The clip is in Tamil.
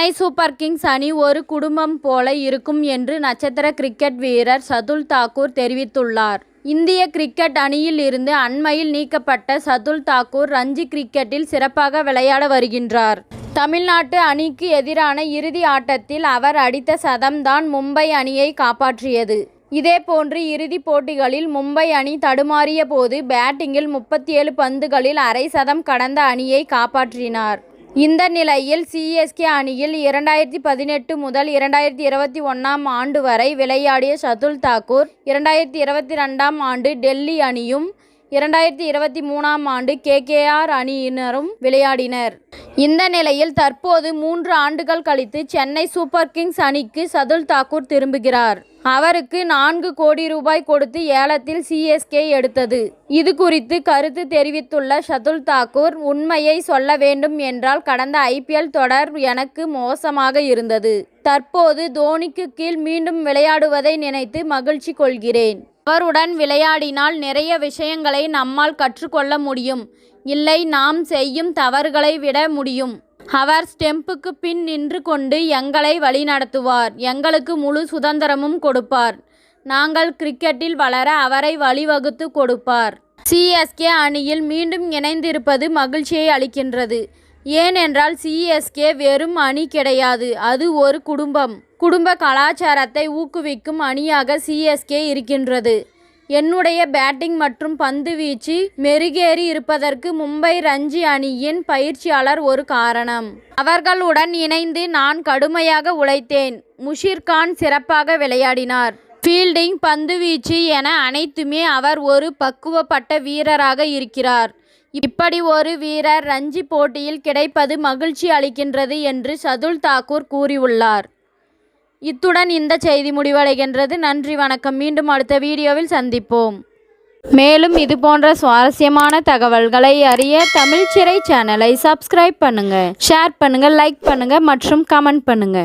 சென்னை சூப்பர் கிங்ஸ் அணி ஒரு குடும்பம் போல இருக்கும் என்று நட்சத்திர கிரிக்கெட் வீரர் சதுல் தாக்கூர் தெரிவித்துள்ளார். இந்திய கிரிக்கெட் அணியில் இருந்து அண்மையில் நீக்கப்பட்ட சதுல் தாக்கூர் ரஞ்சி கிரிக்கெட்டில் சிறப்பாக விளையாட வருகின்றார். தமிழ்நாட்டு அணிக்கு எதிரான இறுதி ஆட்டத்தில் அவர் அடித்த சதம்தான் மும்பை அணியை காப்பாற்றியது. இதேபோன்று இறுதிப் போட்டிகளில் மும்பை அணி தடுமாறிய போது பேட்டிங்கில் 37 பந்துகளில் அரை சதம் கடந்த அணியை காப்பாற்றினார். இந்த நிலையில் சிஎஸ்கே அணியில் 2018 முதல் 2021 ஆண்டு வரை விளையாடிய சதுல் தாக்கூர் 2022 ஆண்டு டெல்லி அணியும் 2023 ஆண்டு KKR அணியினரும் விளையாடினர். இந்த நிலையில் தற்போது 3 ஆண்டுகள் கழித்து சென்னை சூப்பர் கிங்ஸ் அணிக்கு சதுல் தாக்கூர் திரும்புகிறார். அவருக்கு 4 கோடி ரூபாய் கொடுத்து ஏலத்தில் சிஎஸ்கே எடுத்தது. இது குறித்து கருத்து தெரிவித்துள்ள சதுல் தாக்கூர், உண்மையை சொல்ல வேண்டும் என்றால் கடந்த IPL தொடர் எனக்கு மோசமாக இருந்தது. தற்போது தோனிக்கு கீழ் மீண்டும் விளையாடுவதை நினைத்து மகிழ்ச்சி கொள்கிறேன். அவருடன் விளையாடினால் நிறைய விஷயங்களை நம்மால் கற்றுக்கொள்ள முடியும். இல்லை, நாம் செய்யும் தவறுகளை விட முடியும். அவர் ஸ்டெம்புக்கு பின் நின்று கொண்டு எங்களை வழிநடத்துவார். எங்களுக்கு முழு சுதந்திரமும் கொடுப்பார். நாங்கள் கிரிக்கெட்டில் வளர அவரை வழிவகுத்து கொடுப்பார். சிஎஸ்கே அணியில் மீண்டும் இணைந்திருப்பது மகிழ்ச்சியை அளிக்கின்றது. ஏனென்றால் சிஎஸ்கே வெறும் அணி கிடையாது, அது ஒரு குடும்பம். குடும்ப கலாச்சாரத்தை ஊக்குவிக்கும் அணியாக சிஎஸ்கே இருக்கின்றது. என்னுடைய பேட்டிங் மற்றும் பந்து வீச்சு மெருகேறி இருப்பதற்கு மும்பை ரஞ்சி அணியின் பயிற்சியாளர் ஒரு காரணம். அவர்களுடன் இணைந்து நான் கடுமையாக உழைத்தேன். முஷிர் கான் சிறப்பாக விளையாடினார். ஃபீல்டிங், பந்து வீச்சு என அனைத்துமே அவர் ஒரு பக்குவப்பட்ட வீரராக இருக்கிறார். இப்படி ஒரு வீரர் ரஞ்சி போட்டியில் கிடைப்பது மகிழ்ச்சி அளிக்கின்றது என்று சதுல் தாக்கூர் கூறியுள்ளார். இத்துடன் இந்த செய்தி முடிவடைகின்றது. நன்றி, வணக்கம். மீண்டும் அடுத்த வீடியோவில் சந்திப்போம். மேலும் இது போன்ற சுவாரஸ்யமான தகவல்களை அறிய தமிழ் சிறை சேனலை சப்ஸ்கிரைப் பண்ணுங்க, ஷேர் பண்ணுங்க, லைக் பண்ணுங்க மற்றும் கமெண்ட் பண்ணுங்க.